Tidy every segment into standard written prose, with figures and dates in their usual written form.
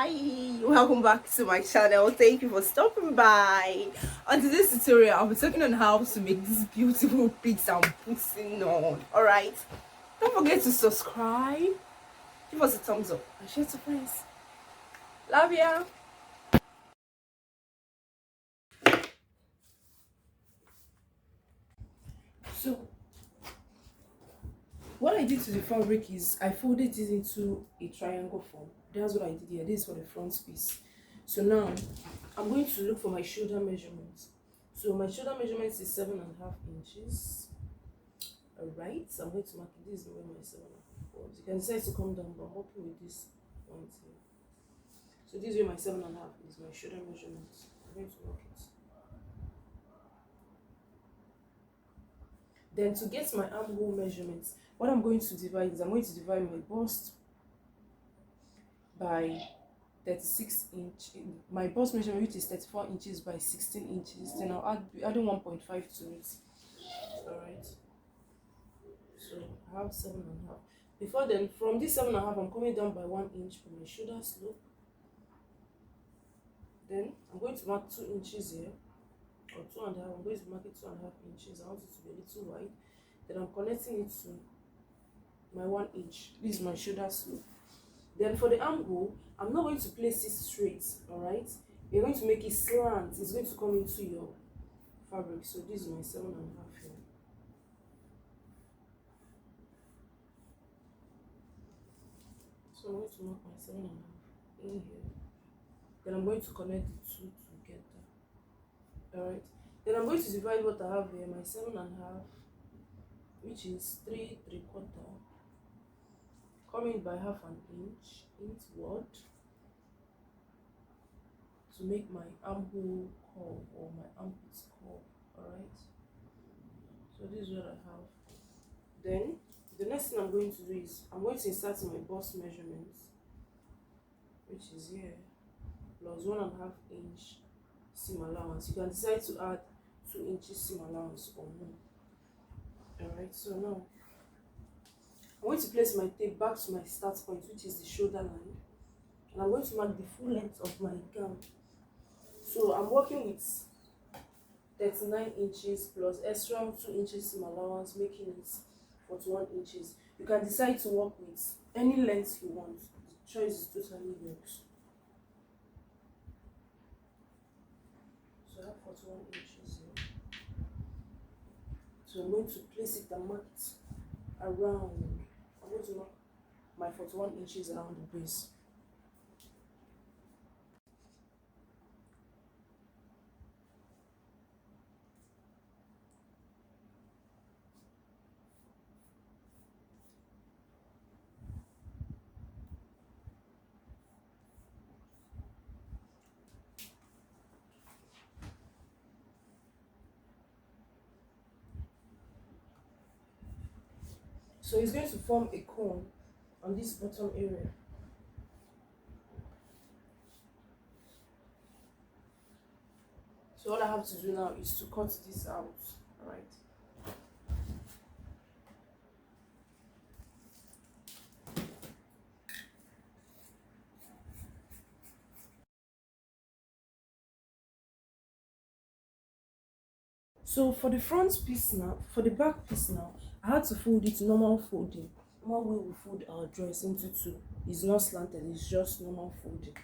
Hi, welcome back to my channel. Thank you for stopping by. On today's tutorial, I'll be talking on how to make these beautiful pics I'm putting on. Alright, don't forget to subscribe, give us a thumbs up, and share to friends. Love ya. So what I did to the fabric is I folded it into a triangle form. That's what I did here. This is for the front piece. So now I'm going to look for my shoulder measurements. So my shoulder measurements is 7.5 inches. Alright, so I'm going to mark it. This is where my 7.5 was. You can decide to come down, but I'm working with this point here. So this is where my 7.5 is, my shoulder measurements. I'm going to mark it. Then to get my armhole measurements, what I'm going to divide is I'm going to divide my bust by 36 inch. My bust measurement, which is 34 inches by 16 inches. Then I'll be adding 1.5 to it. Alright. So I have 7.5. Before then, from this 7.5, I'm coming down by 1 inch for my shoulder slope. Then I'm going to mark 2 inches here, or 2.5. I'm going to mark it 2.5 inches. I want it to be a little wide. Then I'm connecting it to my 1 inch. This is my shoulder slope. Then for the armhole, I'm not going to place it straight. Alright, you're going to make it slant. It's going to come into your fabric. So this is my 7.5 here. So I'm going to mark my 7.5 in here. Then I'm going to connect the two together. Alright, then I'm going to divide what I have here, my 7.5, which is 3.75, coming by 0.5 inch inward to make my armhole curve or my armpit curve. Alright, so this is what I have. Then the next thing I'm going to do is I'm going to insert my bust measurements, which is here, plus 1.5 inch seam allowance. You can decide to add 2 inches seam allowance or more. Alright, so now I'm going to place my tape back to my start point, which is the shoulder line, and I'm going to mark the full length of my gown. So I'm working with 39 inches plus extra 2 inches seam allowance, making it 41 inches. You can decide to work with any length you want. The choice is totally yours. So I have 41 inches here. So I'm going to place it and mark it around. I'm going to mark my 41 inches around the base. So it's going to form a cone on this bottom area. So all I have to do now is to cut this out. Alright. So for the front piece now, for the back piece now, I had to fold it normal folding. Normal way we fold our dress into two. It's not slanted, it's just normal folding.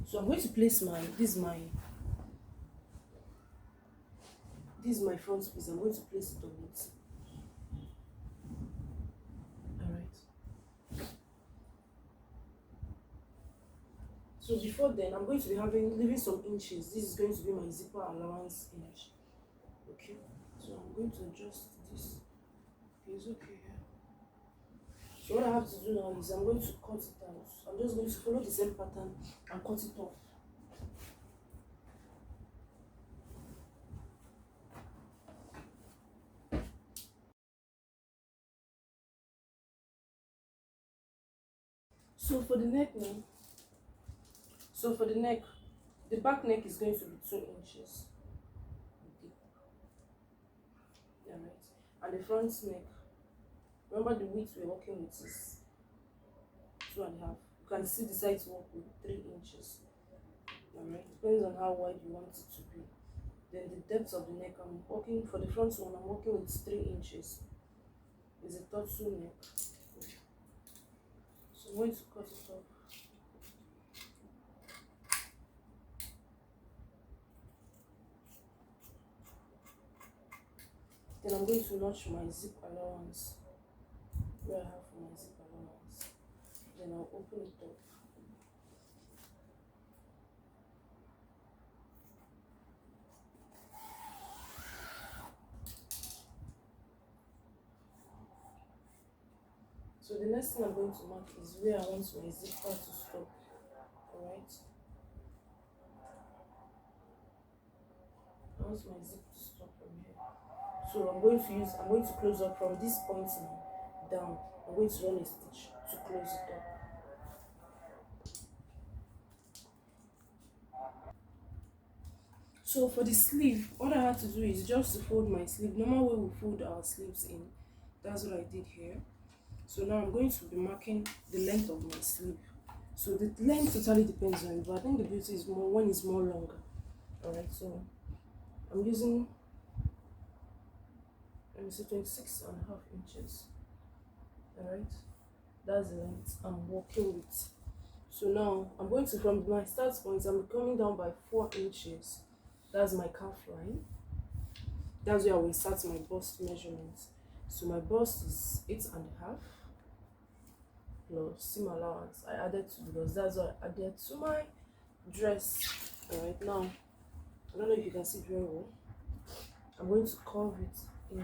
So I'm going to place this is my front piece. I'm going to place it on it. Alright. So before then, I'm going to be leaving some inches. This is going to be my zipper allowance inch. Okay. So I'm going to adjust this. It's okay. So what I have to do now is I'm going to cut it out. I'm just going to follow the same pattern and cut it off. So for the neck now, the back neck is going to be 2 inches. Okay. Alright. And the front neck, remember the width we're working with is 2.5. You can still decide to work with 3 inches. Alright, depends on how wide you want it to be. Then the depth of the neck, I'm working for the front one, I'm working with 3 inches. It's a torso neck. So I'm going to cut it off. Then I'm going to notch my zip allowance where I have for my zip allowance. Then I'll open it up. So the next thing I'm going to mark is where I want my zipper to stop. Alright. I want my zip to stop from here. So I'm going to close up from this point now down. I'm going to run a stitch to close it up. So for the sleeve, all I had to do is just to fold my sleeve. Normal way we fold our sleeves in. That's what I did here. So now I'm going to be marking the length of my sleeve. So the length totally depends on you, but I think the beauty is more when it's more longer. Alright, so I'm using 26.5 inches. Alright, that's the length I'm working with. So now I'm going to, from my start point, I'm coming down by 4 inches. That's my calf line. That's where I will start my bust measurement. So my bust is 8.5 plus seam allowance. I added 2 because that's what I added to my dress. Alright, now I don't know if you can see it very well. I'm going to curve it in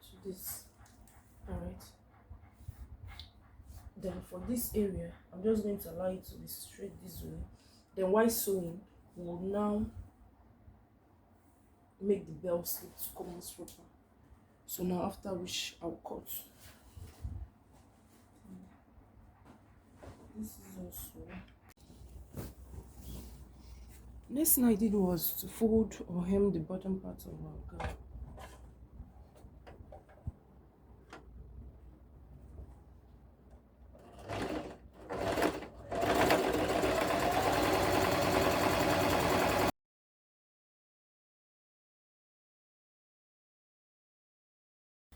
to this. Alright. Then for this area, I'm just going to allow it to be straight this way. Then while sewing, we'll now make the bell slip to come out proper. So now after which I'll cut. This is also. Next thing I did was to fold or hem the bottom part of our gown.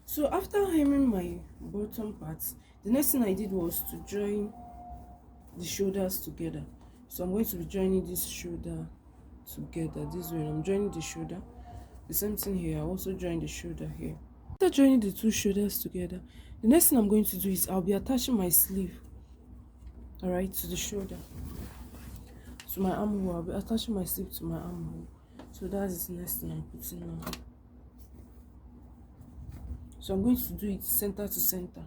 So after hemming my bottom part, the next thing I did was to join the shoulders together. So I'm going to be joining this shoulder together this way. I'm joining the shoulder. The same thing here. I also join the shoulder here. After joining the two shoulders together, the next thing I'm going to do is I'll be attaching my sleeve, alright, to the shoulder, to my armhole. I'll be attaching my sleeve to my armhole. So that's the next thing I'm putting now. So I'm going to do it center to center.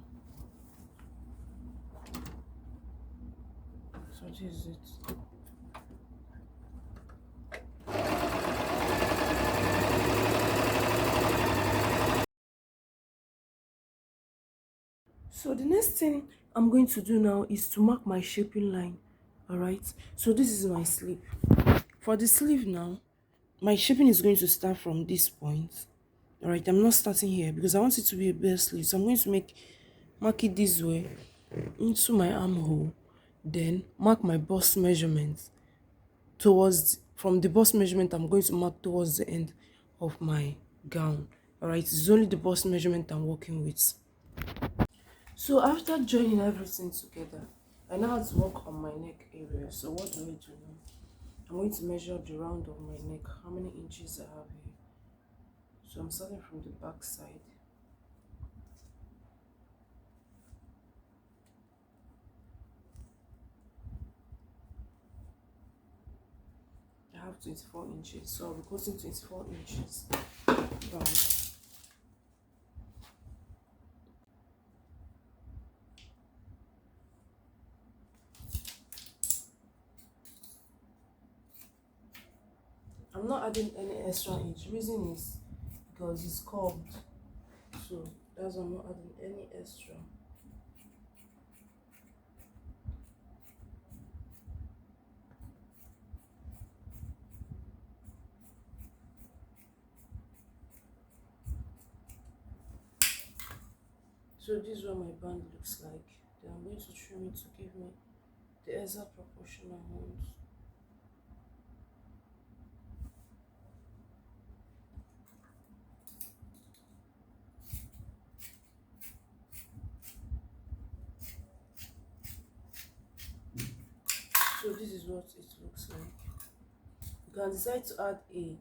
So this is it. So the next thing I'm going to do now is to mark my shaping line. Alright, so this is my sleeve. For the sleeve now, my shaping is going to start from this point. Alright, I'm not starting here because I want it to be a bare sleeve. So I'm going to mark it this way into my armhole, then mark my bust measurement towards, from the bust measurement I'm going to mark towards the end of my gown. Alright, it's only the bust measurement I'm working with. So after joining everything together, I now have to work on my neck area. So what do I do now? I'm going to measure the round of my neck, how many inches I have here. So I'm starting from the back side. I have 24 inches, so I'll be cutting 24 inches round. I'm not adding any extra inch. Reason is because it's curved, so that's why I'm not adding any extra. So this is what my band looks like. then I'm going to trim it to give me the exact proportion I want. So this is what it looks like. You can decide to add a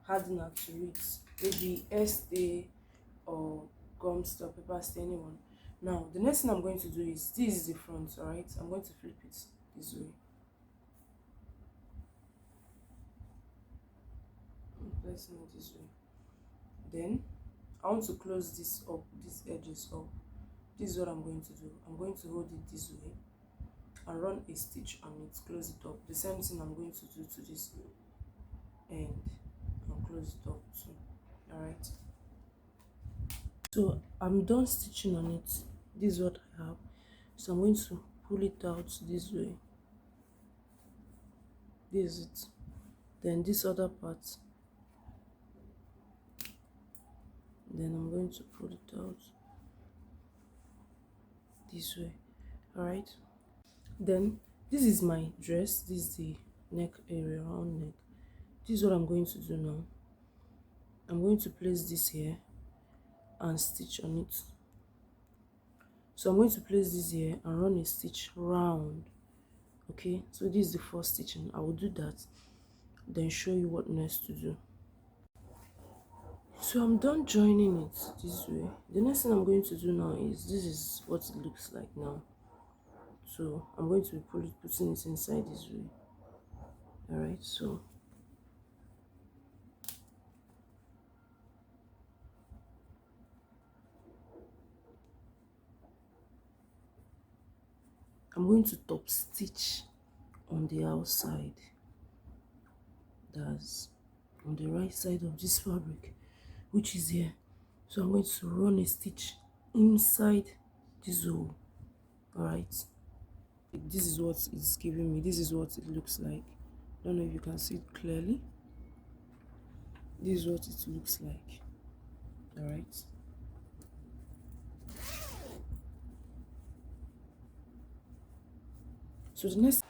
hardener to it, maybe stay or gum stay or paper stay, anyone. Now the next thing I'm going to do is, this is the front, all right? I'm going to flip it this way. I'm placing it this way. Then I want to close this up, these edges up. This is what I'm going to do. I'm going to hold it this way and run a stitch on it, close it up. The same thing I'm going to do to this end and close it up too. All right, so I'm done stitching on it. This is what I have, so I'm going to pull it out this way. This is it. Then this other part, then I'm going to pull it out this way. All right, then this is my dress. This is the neck area, round neck. This is what I'm going to do now. I'm going to place this here and stitch on it. So I'm going to place this here and run a stitch round. Okay, so this is the first stitching. I will do that, then show you what next to do. So I'm done joining it this way. The next thing I'm going to do now is, this is what it looks like now. So I'm going to be putting it inside this way. All right, so I'm going to top stitch on the outside, that's on the right side of this fabric, which is here. So I'm going to run a stitch inside this hole. All right, this is what it's giving me. This is what it looks like. Don't know if you can see it clearly. This is what it looks like. All right, so the next,